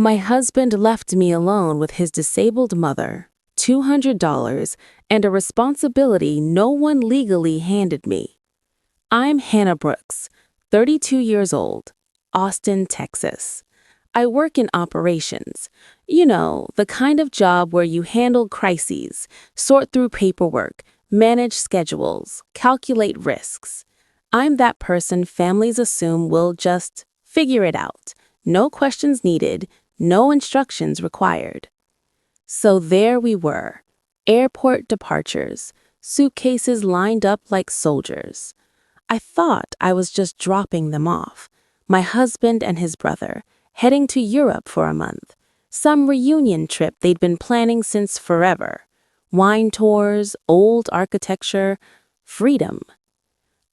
My husband left me alone with his disabled mother, $200, and a responsibility no one legally handed me. I'm Hannah Brooks, 32 years old, Austin, Texas. I work in operations. You know, the kind of job where you handle crises, sort through paperwork, manage schedules, calculate risks. I'm that person families assume will just figure it out. No questions needed, no instructions required. So there we were, airport departures, suitcases lined up like soldiers. I thought I was just dropping them off, my husband and his brother, heading to Europe for a month, some reunion trip they'd been planning since forever. Wine tours, old architecture, freedom.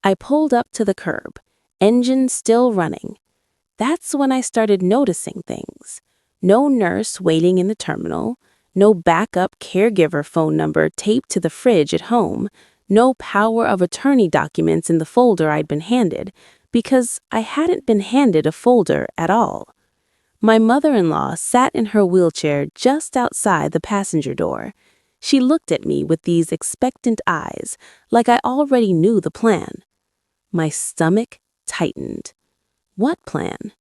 I pulled up to the curb, engine still running. That's when I started noticing things. No nurse waiting in the terminal, no backup caregiver phone number taped to the fridge at home, no power of attorney documents in the folder I'd been handed, because I hadn't been handed a folder at all. My mother-in-law sat in her wheelchair just outside the passenger door. She looked at me with these expectant eyes, like I already knew the plan. My stomach tightened. What plan?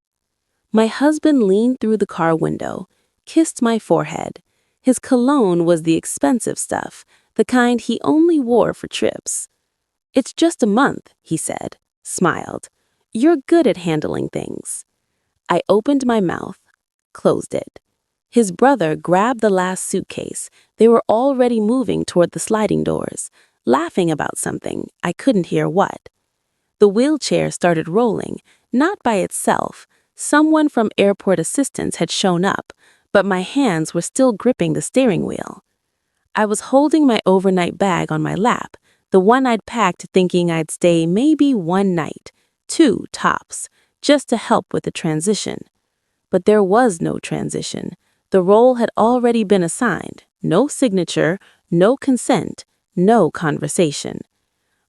My husband leaned through the car window, kissed my forehead. His cologne was the expensive stuff, the kind he only wore for trips. "It's just a month," he said, smiled. "You're good at handling things." I opened my mouth, closed it. His brother grabbed the last suitcase. They were already moving toward the sliding doors, laughing about something. I couldn't hear what. The wheelchair started rolling, not by itself. Someone from airport assistance had shown up, but my hands were still gripping the steering wheel. I was holding my overnight bag on my lap, the one I'd packed thinking I'd stay maybe one night, 2 tops, just to help with the transition. But there was no transition. The role had already been assigned. No signature, no consent, no conversation.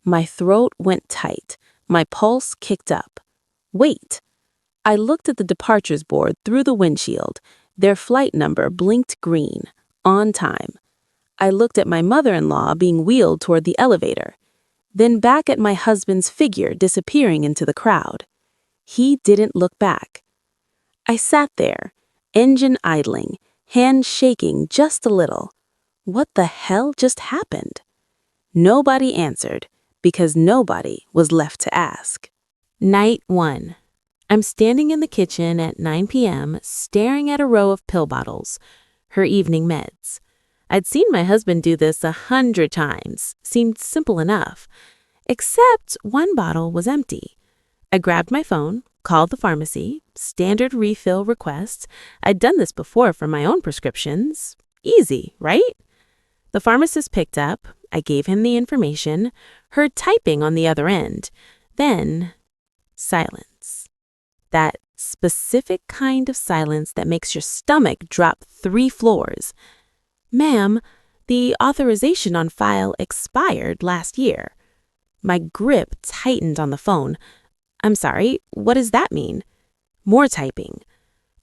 My throat went tight. My pulse kicked up. Wait! I looked at the departures board through the windshield. Their flight number blinked green. On time. I looked at my mother-in-law being wheeled toward the elevator, then back at my husband's figure disappearing into the crowd. He didn't look back. I sat there, engine idling, hands shaking just a little. What the hell just happened? Nobody answered, because nobody was left to ask. Night 1. I'm standing in the kitchen at 9 p.m., staring at a row of pill bottles, her evening meds. I'd seen my husband do this 100 times, seemed simple enough, except one bottle was empty. I grabbed my phone, called the pharmacy, standard refill requests. I'd done this before for my own prescriptions. Easy, right? The pharmacist picked up. I gave him the information, heard typing on the other end. Then, silence. That specific kind of silence that makes your stomach drop 3 floors. "Ma'am, the authorization on file expired last year." My grip tightened on the phone. "I'm sorry, what does that mean?" More typing.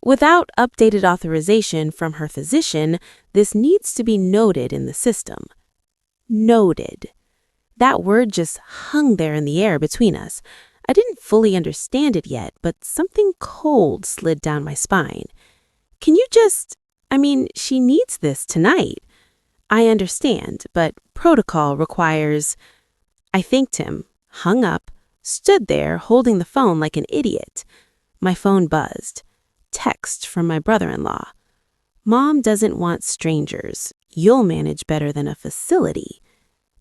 "Without updated authorization from her physician, this needs to be noted in the system." Noted. That word just hung there in the air between us. I didn't fully understand it yet, but something cold slid down my spine. "Can you she needs this tonight." "I understand, but protocol requires—" I thanked him, hung up, stood there holding the phone like an idiot. My phone buzzed. Text from my brother-in-law. "Mom doesn't want strangers. You'll manage better than a facility."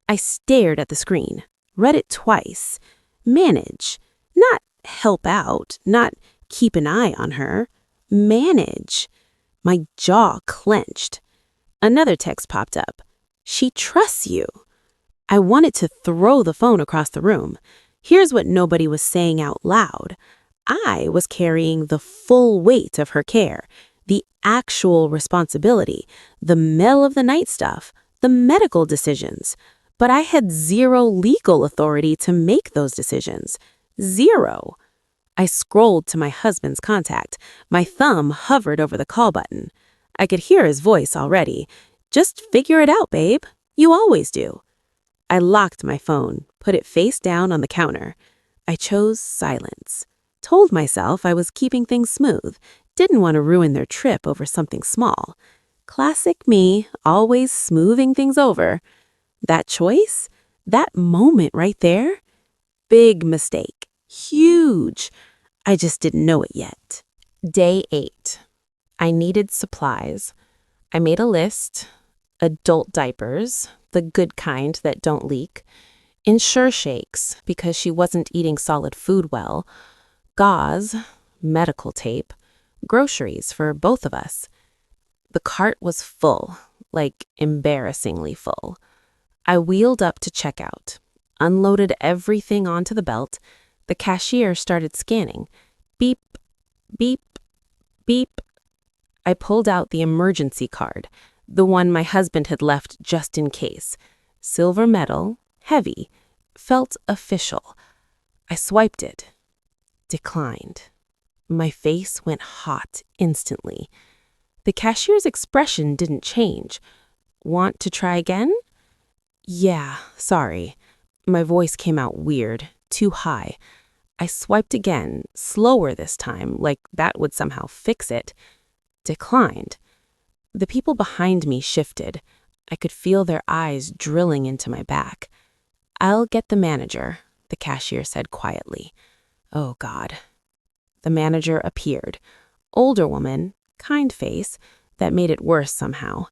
I stared at the screen, read it twice. Manage. Not help out, not keep an eye on her. Manage. My jaw clenched. Another text popped up. "She trusts you." I wanted to throw the phone across the room. Here's what nobody was saying out loud. I was carrying the full weight of her care, the actual responsibility, the middle of the night stuff, the medical decisions. But I had zero legal authority to make those decisions. Zero. I scrolled to my husband's contact. My thumb hovered over the call button. I could hear his voice already. "Just figure it out, babe. You always do." I locked my phone, put it face down on the counter. I chose silence. Told myself I was keeping things smooth. Didn't want to ruin their trip over something small. Classic me, always smoothing things over. That choice? That moment right there? Big mistake. Huge. I just didn't know it yet. Day 8. I needed supplies. I made a list. Adult diapers, the good kind that don't leak. Ensure shakes, because she wasn't eating solid food well. Gauze, medical tape. Groceries for both of us. The cart was full, like embarrassingly full. I wheeled up to checkout, unloaded everything onto the belt. The cashier started scanning. Beep, beep, beep. I pulled out the emergency card, the one my husband had left just in case. Silver metal, heavy, felt official. I swiped it. Declined. My face went hot instantly. The cashier's expression didn't change. "Want to try again?" "Yeah, sorry." My voice came out weird, too high. I swiped again, slower this time, like that would somehow fix it. Declined. The people behind me shifted. I could feel their eyes drilling into my back. "I'll get the manager," the cashier said quietly. Oh, God. The manager appeared. Older woman, kind face, that made it worse somehow.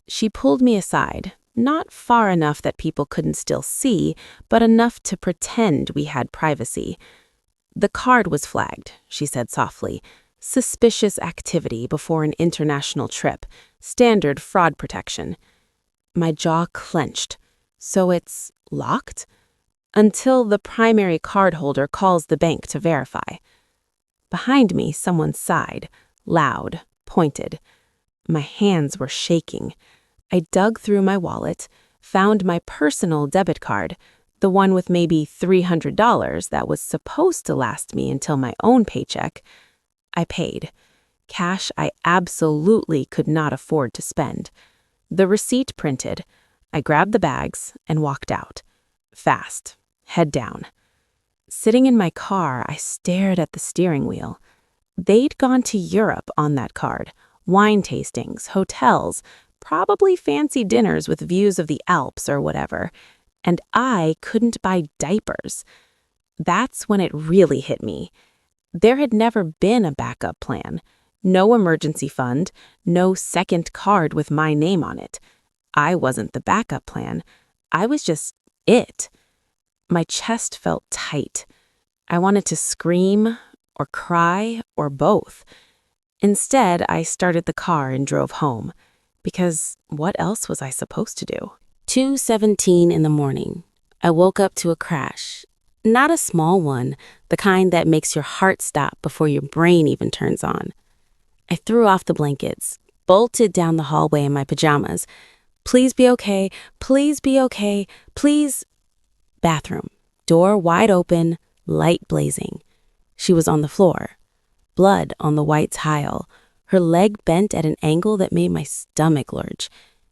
She pulled me aside, not far enough that people couldn't still see, but enough to pretend we had privacy. "The card was flagged," she said softly. "Suspicious activity before an international trip. Standard fraud protection." My jaw clenched. "So it's locked?" "Until the primary cardholder calls the bank to verify." Behind me, someone sighed, loud, pointed. My hands were shaking. I dug through my wallet, found my personal debit card, the one with maybe $300 that was supposed to last me until my own paycheck. I paid. Cash I absolutely could not afford to spend. The receipt printed. I grabbed the bags and walked out. Fast, head down. Sitting in my car, I stared at the steering wheel. They'd gone to Europe on that card. Wine tastings, hotels, probably fancy dinners with views of the Alps or whatever. And I couldn't buy diapers. That's when it really hit me. There had never been a backup plan. No emergency fund, no second card with my name on it. I wasn't the backup plan. I was just it. My chest felt tight. I wanted to scream or cry or both. Instead, I started the car and drove home. Because what else was I supposed to do? 2:17 in the morning. I woke up to a crash. Not a small one, the kind that makes your heart stop before your brain even turns on. I threw off the blankets, bolted down the hallway in my pajamas. "Please be okay, please be okay, please." Bathroom, door wide open, light blazing. She was on the floor, blood on the white tile, her leg bent at an angle that made my stomach lurch.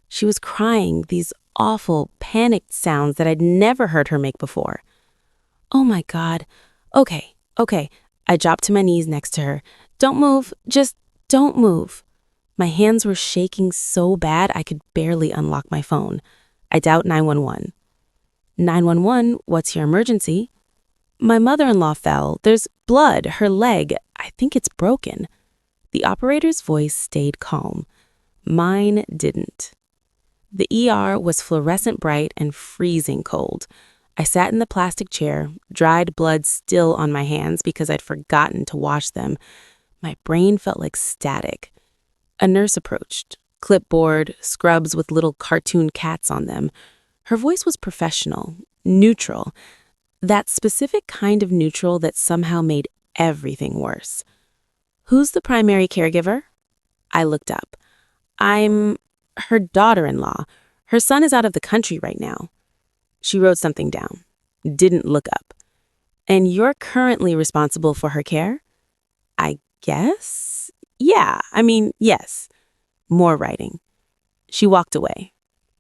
She was crying these awful, panicked sounds that I'd never heard her make before. Oh my God. Okay. I dropped to my knees next to her. "Don't move, just don't move." My hands were shaking so bad I could barely unlock my phone. I dialed 911. 911, what's your emergency? "My mother-in-law fell. There's blood, her leg. I think it's broken." The operator's voice stayed calm. Mine didn't. The ER was fluorescent bright and freezing cold. I sat in the plastic chair, dried blood still on my hands because I'd forgotten to wash them. My brain felt like static. A nurse approached. Clipboard, scrubs with little cartoon cats on them. Her voice was professional, neutral. That specific kind of neutral that somehow made everything worse. "Who's the primary caregiver?" I looked up. "I'm her daughter-in-law. Her son is out of the country right now." She wrote something down. Didn't look up. And you're currently responsible for her care? I guess? Yeah, yes. More writing. She walked away.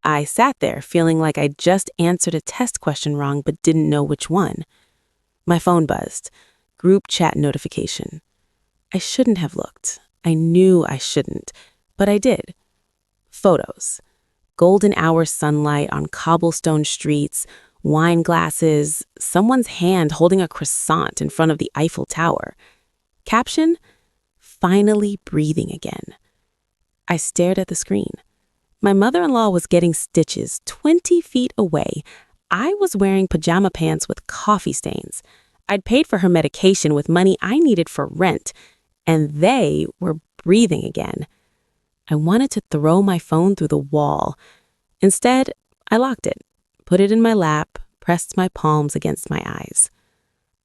I sat there feeling like I'd just answered a test question wrong but didn't know which one. My phone buzzed. Group chat notification. I shouldn't have looked. I knew I shouldn't, but I did. Photos. Golden hour sunlight on cobblestone streets, wine glasses, someone's hand holding a croissant in front of the Eiffel Tower. Caption, finally breathing again. I stared at the screen. My mother-in-law was getting stitches 20 feet away. I was wearing pajama pants with coffee stains. I'd paid for her medication with money I needed for rent, and they were breathing again. I wanted to throw my phone through the wall. Instead, I locked it, put it in my lap, pressed my palms against my eyes.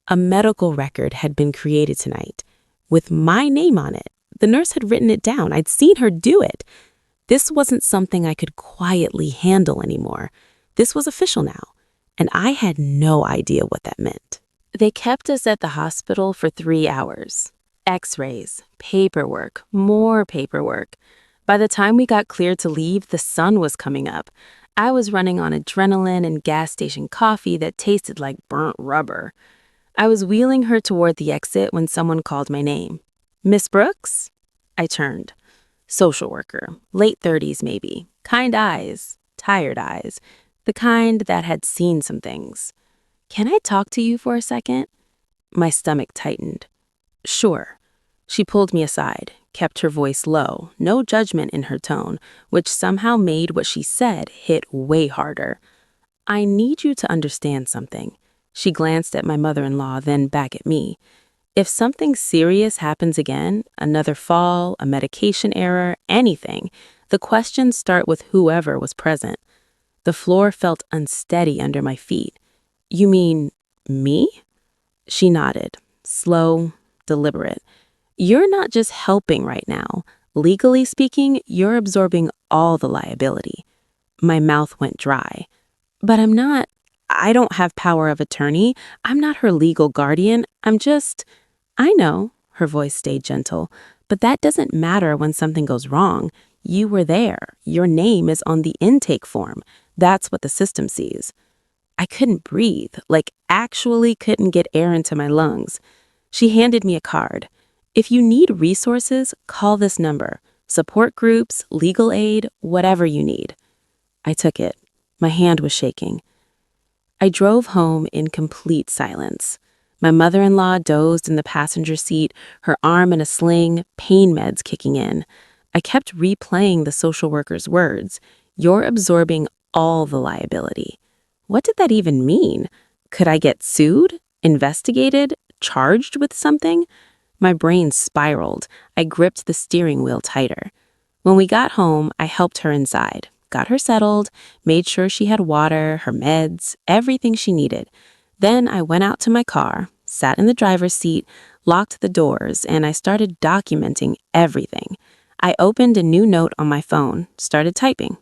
A medical record had been created tonight, with my name on it. The nurse had written it down. I'd seen her do it. This wasn't something I could quietly handle anymore. This was official now, and I had no idea what that meant. They kept us at the hospital for 3 hours. X-rays, paperwork, more paperwork. By the time we got cleared to leave, the sun was coming up. I was running on adrenaline and gas station coffee that tasted like burnt rubber. I was wheeling her toward the exit when someone called my name. Miss Brooks? I turned. Social worker, late 30s maybe. Kind eyes, tired eyes. The kind that had seen some things. Can I talk to you for a second? My stomach tightened. Sure. She pulled me aside, kept her voice low, no judgment in her tone, which somehow made what she said hit way harder. I need you to understand something. She glanced at my mother-in-law, then back at me. If something serious happens again, another fall, a medication error, anything, the questions start with whoever was present. The floor felt unsteady under my feet. You mean me? She nodded, slow, deliberate. You're not just helping right now. Legally speaking, you're absorbing all the liability. My mouth went dry. But I don't have power of attorney. I'm not her legal guardian. I know, her voice stayed gentle, but that doesn't matter when something goes wrong. You were there. Your name is on the intake form. That's what the system sees. I couldn't breathe, actually couldn't get air into my lungs. She handed me a card. If you need resources, call this number. Support groups, legal aid, whatever you need. I took it. My hand was shaking. I drove home in complete silence. My mother-in-law dozed in the passenger seat, her arm in a sling, pain meds kicking in. I kept replaying the social worker's words. You're absorbing all the liability. What did that even mean? Could I get sued, investigated, charged with something? My brain spiraled. I gripped the steering wheel tighter. When we got home, I helped her inside, got her settled, made sure she had water, her meds, everything she needed. Then I went out to my car, sat in the driver's seat, locked the doors, and I started documenting everything. I opened a new note on my phone, started typing.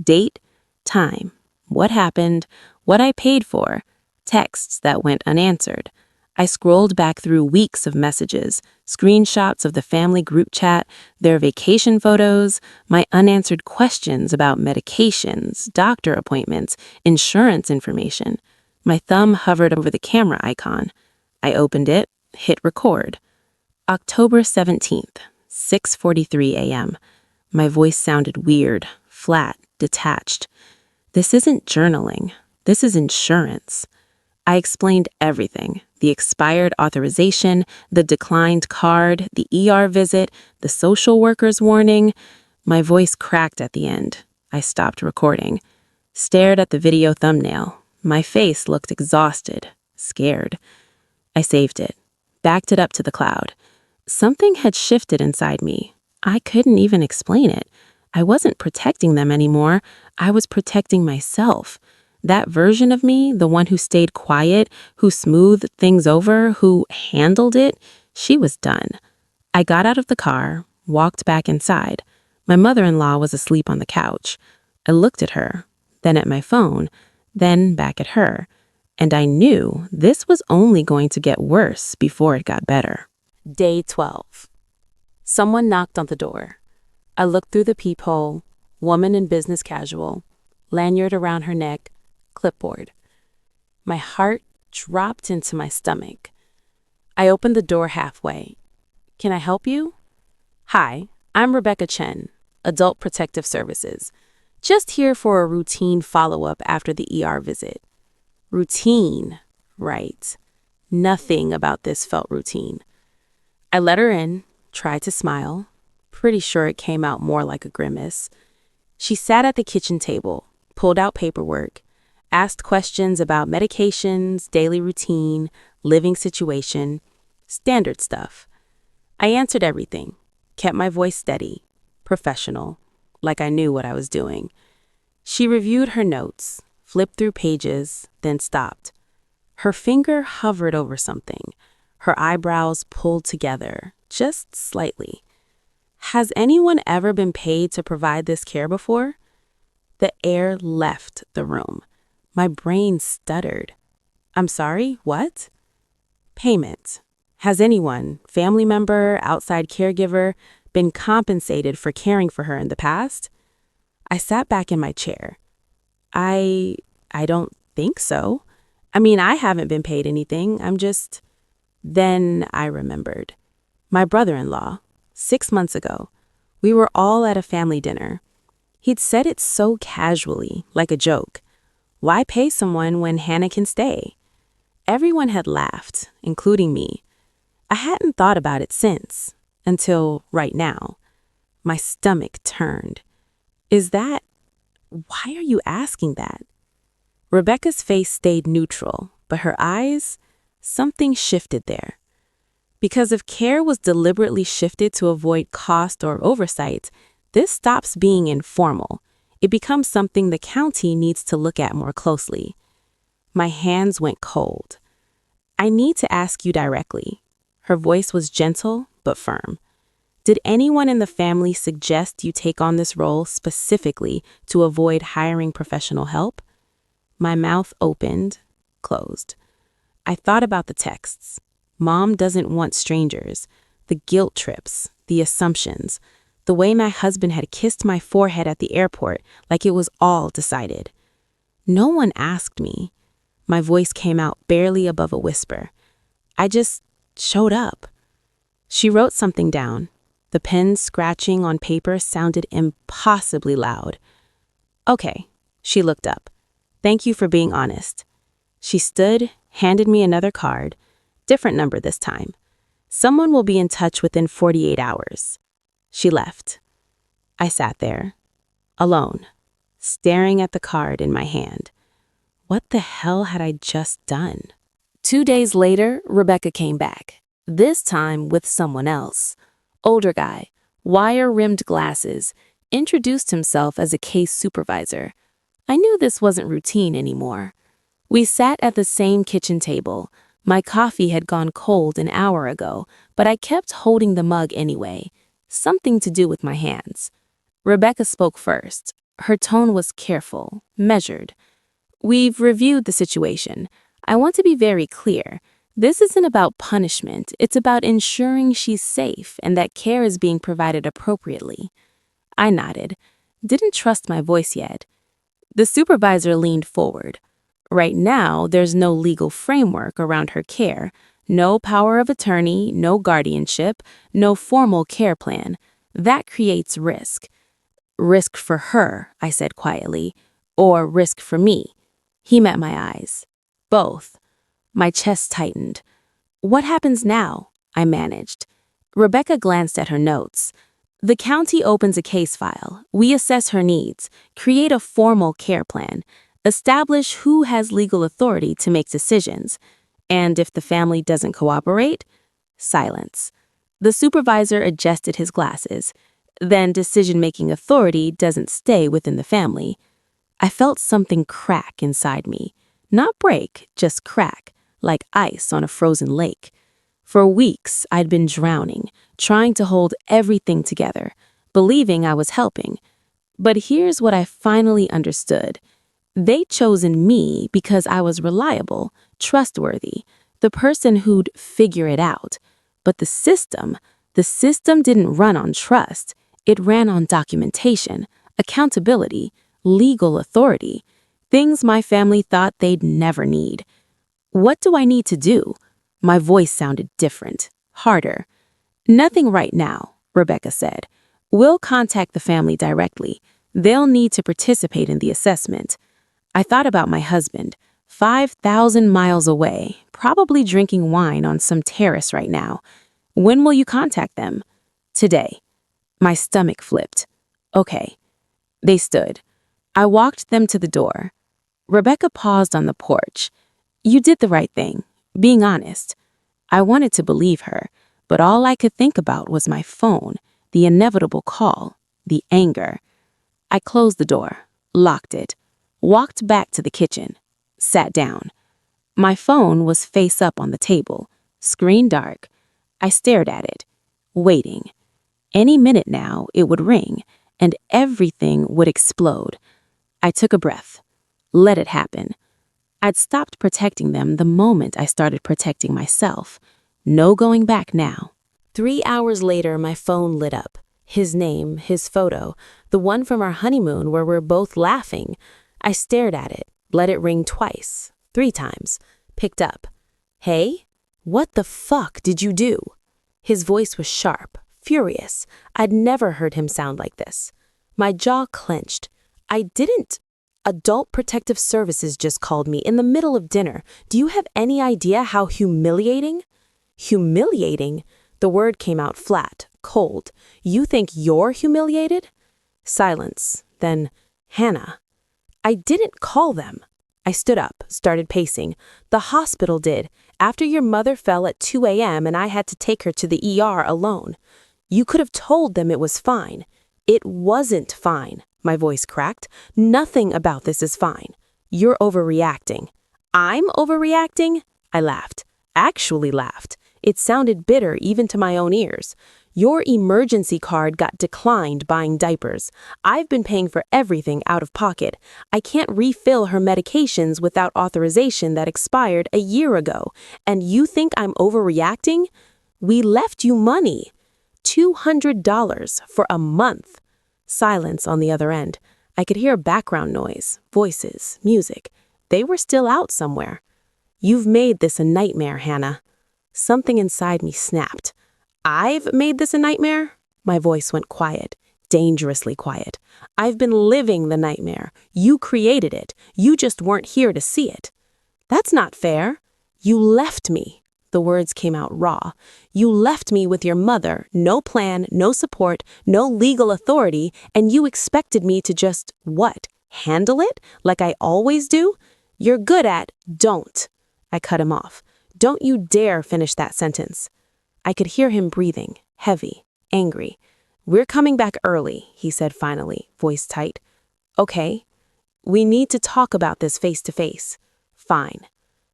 Date, time, what happened, what I paid for, texts that went unanswered. I scrolled back through weeks of messages, screenshots of the family group chat, their vacation photos, my unanswered questions about medications, doctor appointments, insurance information. My thumb hovered over the camera icon. I opened it, hit record. October 17th, 6:43 a.m. My voice sounded weird, flat, detached. This isn't journaling. This is insurance. I explained everything. The expired authorization, the declined card, the ER visit, the social worker's warning. My voice cracked at the end. I stopped recording. Stared at the video thumbnail. My face looked exhausted, scared. I saved it. Backed it up to the cloud. Something had shifted inside me. I couldn't even explain it. I wasn't protecting them anymore. I was protecting myself. That version of me, the one who stayed quiet, who smoothed things over, who handled it, she was done. I got out of the car, walked back inside. My mother-in-law was asleep on the couch. I looked at her, then at my phone, then back at her. and I knew this was only going to get worse before it got better. Day 12. Someone knocked on the door. I looked through the peephole, woman in business casual, lanyard around her neck, clipboard. My heart dropped into my stomach. I opened the door halfway. "Can I help you?" "Hi, I'm Rebecca Chen, Adult Protective Services. Just here for a routine follow-up after the ER visit." Routine, right. Nothing about this felt routine. I let her in, tried to smile. Pretty sure it came out more like a grimace. She sat at the kitchen table, pulled out paperwork, asked questions about medications, daily routine, living situation, standard stuff. I answered everything, kept my voice steady, professional, like I knew what I was doing. She reviewed her notes, flipped through pages, then stopped. Her finger hovered over something, her eyebrows pulled together, just slightly. "Has anyone ever been paid to provide this care before?" The air left the room. My brain stuttered. "I'm sorry, what?" "Payment. Has anyone, family member, outside caregiver, been compensated for caring for her in the past?" I sat back in my chair. I don't think so. I mean, I haven't been paid anything. Then I remembered. My brother-in-law, 6 months ago, we were all at a family dinner. He'd said it so casually, like a joke. Why pay someone when Hannah can stay? Everyone had laughed, including me. I hadn't thought about it since, until right now. My stomach turned. Why are you asking that? Rebecca's face stayed neutral, but her eyes, something shifted there. Because if care was deliberately shifted to avoid cost or oversight, this stops being informal. It becomes something the county needs to look at more closely. My hands went cold. I need to ask you directly. Her voice was gentle but firm. Did anyone in the family suggest you take on this role specifically to avoid hiring professional help? My mouth opened, closed. I thought about the texts. Mom doesn't want strangers, the guilt trips, the assumptions, the way my husband had kissed my forehead at the airport like it was all decided. No one asked me. My voice came out barely above a whisper. I just showed up. She wrote something down. The pen scratching on paper sounded impossibly loud. "Okay," she looked up. "Thank you for being honest." She stood, handed me another card, different number this time. "Someone will be in touch within 48 hours. She left. I sat there, alone, staring at the card in my hand. What the hell had I just done? 2 days later, Rebecca came back, this time with someone else. Older guy, wire-rimmed glasses, introduced himself as a case supervisor. I knew this wasn't routine anymore. We sat at the same kitchen table. My coffee had gone cold an hour ago, but I kept holding the mug anyway. Something to do with my hands. Rebecca spoke first. Her tone was careful, measured. "We've reviewed the situation. I want to be very clear. This isn't about punishment. It's about ensuring she's safe and that care is being provided appropriately." I nodded. Didn't trust my voice yet. The supervisor leaned forward. Right now, there's no legal framework around her care. No power of attorney, no guardianship, no formal care plan. That creates risk. "Risk for her," I said quietly, "or risk for me?" He met my eyes. "Both." My chest tightened. "What happens now?" I managed. Rebecca glanced at her notes. "The county opens a case file. We assess her needs, create a formal care plan, establish who has legal authority to make decisions. And if the family doesn't cooperate, silence." The supervisor adjusted his glasses. Then decision-making authority doesn't stay within the family. I felt something crack inside me. Not break, just crack, like ice on a frozen lake. For weeks, I'd been drowning, trying to hold everything together, believing I was helping. But here's what I finally understood. They'd chosen me because I was reliable, trustworthy, the person who'd figure it out. But the system didn't run on trust. It ran on documentation, accountability, legal authority, things my family thought they'd never need. What do I need to do? My voice sounded different, harder. Nothing right now, Rebecca said. We'll contact the family directly. They'll need to participate in the assessment. I thought about my husband, 5,000 miles away, probably drinking wine on some terrace right now. When will you contact them? Today. My stomach flipped. Okay. They stood. I walked them to the door. Rebecca paused on the porch. You did the right thing, being honest. I wanted to believe her, but all I could think about was my phone, the inevitable call, the anger. I closed the door, locked it, walked back to the kitchen, sat down. My phone was face up on the table, screen dark. I stared at it, waiting. Any minute now, it would ring, and everything would explode. I took a breath, let it happen. I'd stopped protecting them the moment I started protecting myself. No going back now. 3 hours later, my phone lit up. His name, his photo, the one from our honeymoon where we're both laughing. I stared at it, let it ring twice, 3 times, picked up. Hey? What the fuck did you do? His voice was sharp, furious. I'd never heard him sound like this. My jaw clenched. I didn't. Adult Protective Services just called me in the middle of dinner. Do you have any idea how humiliating? Humiliating? The word came out flat, cold. You think you're humiliated? Silence. Then, Hannah. I didn't call them. I stood up, started pacing. The hospital did, after your mother fell at 2 a.m. and I had to take her to the ER alone. You could have told them it was fine. It wasn't fine. My voice cracked. Nothing about this is fine. You're overreacting. I'm overreacting? I laughed. Actually laughed. It sounded bitter even to my own ears. Your emergency card got declined buying diapers. I've been paying for everything out of pocket. I can't refill her medications without authorization that expired a year ago. And you think I'm overreacting? We left you money. $200 for a month. Silence on the other end. I could hear background noise, voices, music. They were still out somewhere. You've made this a nightmare, Hannah. Something inside me snapped. I've made this a nightmare? My voice went quiet, dangerously quiet. I've been living the nightmare. You created it. You just weren't here to see it. That's not fair. You left me. The words came out raw. You left me with your mother, no plan, no support, no legal authority, and you expected me to just, what, handle it? Like I always do? You're good at, don't. I cut him off. Don't you dare finish that sentence. I could hear him breathing, heavy, angry. We're coming back early, he said finally, voice tight. Okay. We need to talk about this face to face. Fine.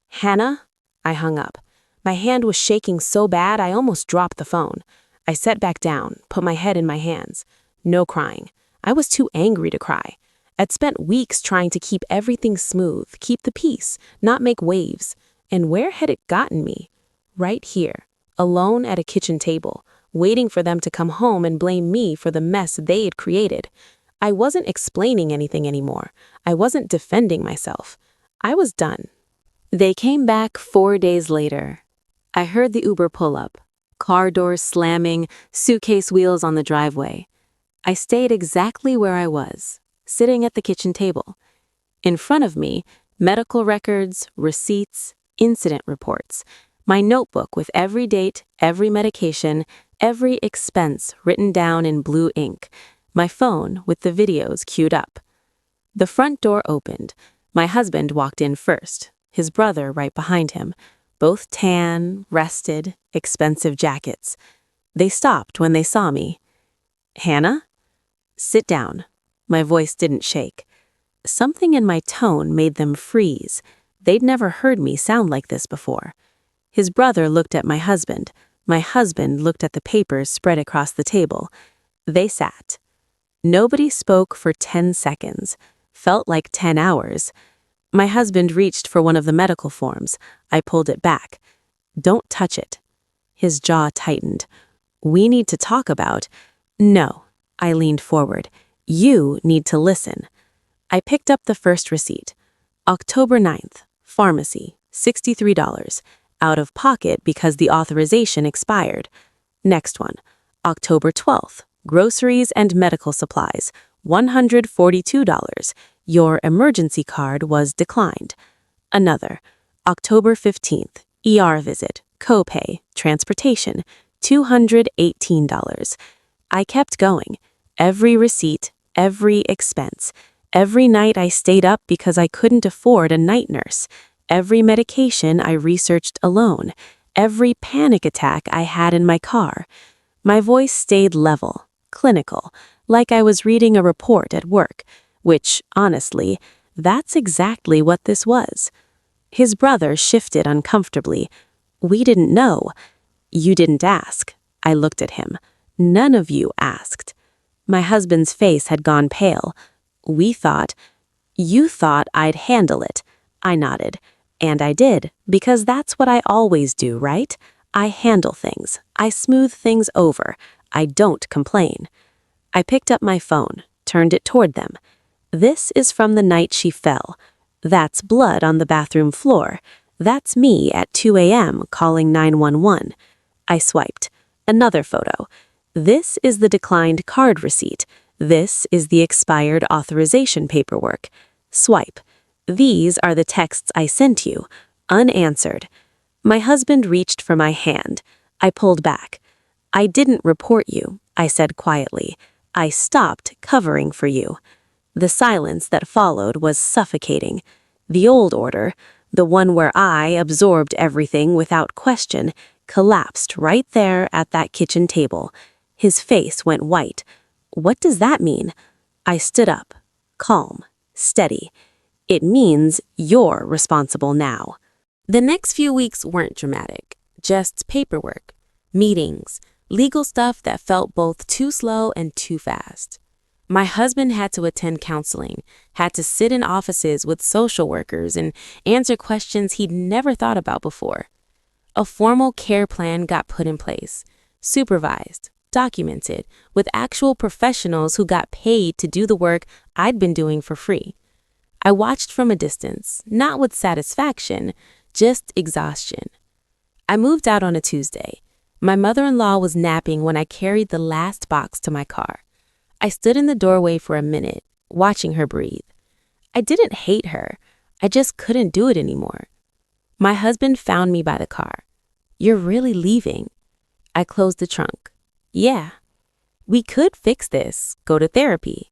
Hannah? I hung up. My hand was shaking so bad I almost dropped the phone. I sat back down, put my head in my hands. No crying. I was too angry to cry. I'd spent weeks trying to keep everything smooth, keep the peace, not make waves. And where had it gotten me? Right here, alone at a kitchen table, waiting for them to come home and blame me for the mess they had created. I wasn't explaining anything anymore. I wasn't defending myself. I was done. They came back 4 days later. I heard the Uber pull up, car doors slamming, suitcase wheels on the driveway. I stayed exactly where I was, sitting at the kitchen table. In front of me, medical records, receipts, incident reports, my notebook with every date, every medication, every expense written down in blue ink, my phone with the videos queued up. The front door opened. My husband walked in first, his brother right behind him. Both tan, rested, expensive jackets. They stopped when they saw me. Hannah? Sit down. My voice didn't shake. Something in my tone made them freeze. They'd never heard me sound like this before. His brother looked at my husband. My husband looked at the papers spread across the table. They sat. Nobody spoke for 10 seconds. Felt like 10 hours. My husband reached for one of the medical forms. I pulled it back. Don't touch it. His jaw tightened. We need to talk about. No. I leaned forward. You need to listen. I picked up the first receipt. October 9th, pharmacy, $63. Out of pocket because the authorization expired. Next one. October 12th, groceries and medical supplies, $142. Your emergency card was declined. Another. October 15th, ER visit, copay, transportation, $218. I kept going. Every receipt, every expense. Every night I stayed up because I couldn't afford a night nurse. Every medication I researched alone. Every panic attack I had in my car. My voice stayed level, clinical, like I was reading a report at work, which, honestly, that's exactly what this was. His brother shifted uncomfortably. We didn't know. You didn't ask. I looked at him. None of you asked. My husband's face had gone pale. You thought I'd handle it. I nodded. And I did, because that's what I always do, right? I handle things. I smooth things over. I don't complain. I picked up my phone, turned it toward them. This is from the night she fell. That's blood on the bathroom floor. That's me at 2 a.m. calling 911. I swiped. Another photo. This is the declined card receipt. This is the expired authorization paperwork. Swipe. These are the texts I sent you, unanswered. My husband reached for my hand. I pulled back. I didn't report you, I said quietly. I stopped covering for you. The silence that followed was suffocating. The old order, the one where I absorbed everything without question, collapsed right there at that kitchen table. His face went white. What does that mean? I stood up, calm, steady. It means you're responsible now. The next few weeks weren't dramatic, just paperwork, meetings, legal stuff that felt both too slow and too fast. My husband had to attend counseling, had to sit in offices with social workers and answer questions he'd never thought about before. A formal care plan got put in place, supervised, documented, with actual professionals who got paid to do the work I'd been doing for free. I watched from a distance, not with satisfaction, just exhaustion. I moved out on a Tuesday. My mother-in-law was napping when I carried the last box to my car. I stood in the doorway for a minute, watching her breathe. I didn't hate her. I just couldn't do it anymore. My husband found me by the car. You're really leaving. I closed the trunk. Yeah. We could fix this, go to therapy.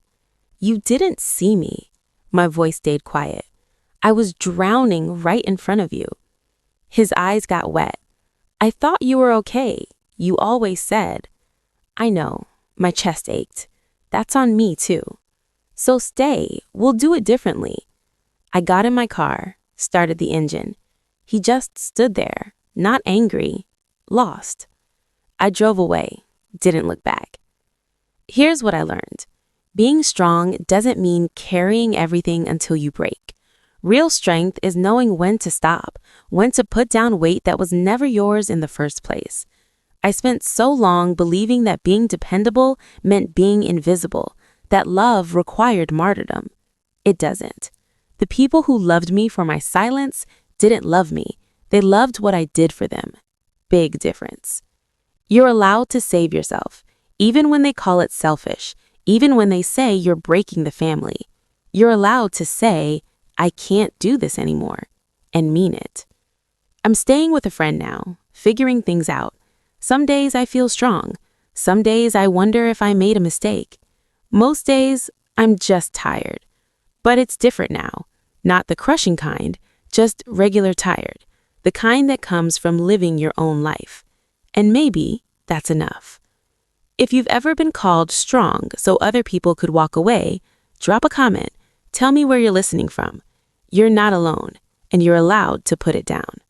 You didn't see me. My voice stayed quiet. I was drowning right in front of you. His eyes got wet. I thought you were okay. You always said. I know. My chest ached. That's on me too. So stay. We'll do it differently. I got in my car, started the engine. He just stood there, not angry, lost. I drove away, didn't look back. Here's what I learned. Being strong doesn't mean carrying everything until you break. Real strength is knowing when to stop, when to put down weight that was never yours in the first place. I spent so long believing that being dependable meant being invisible, that love required martyrdom. It doesn't. The people who loved me for my silence didn't love me. They loved what I did for them. Big difference. You're allowed to save yourself, even when they call it selfish, even when they say you're breaking the family. You're allowed to say, I can't do this anymore, and mean it. I'm staying with a friend now, figuring things out. Some days I feel strong. Some days I wonder if I made a mistake. Most days, I'm just tired. But it's different now. Not the crushing kind, just regular tired. The kind that comes from living your own life. And maybe that's enough. If you've ever been called strong so other people could walk away, drop a comment. Tell me where you're listening from. You're not alone, and you're allowed to put it down.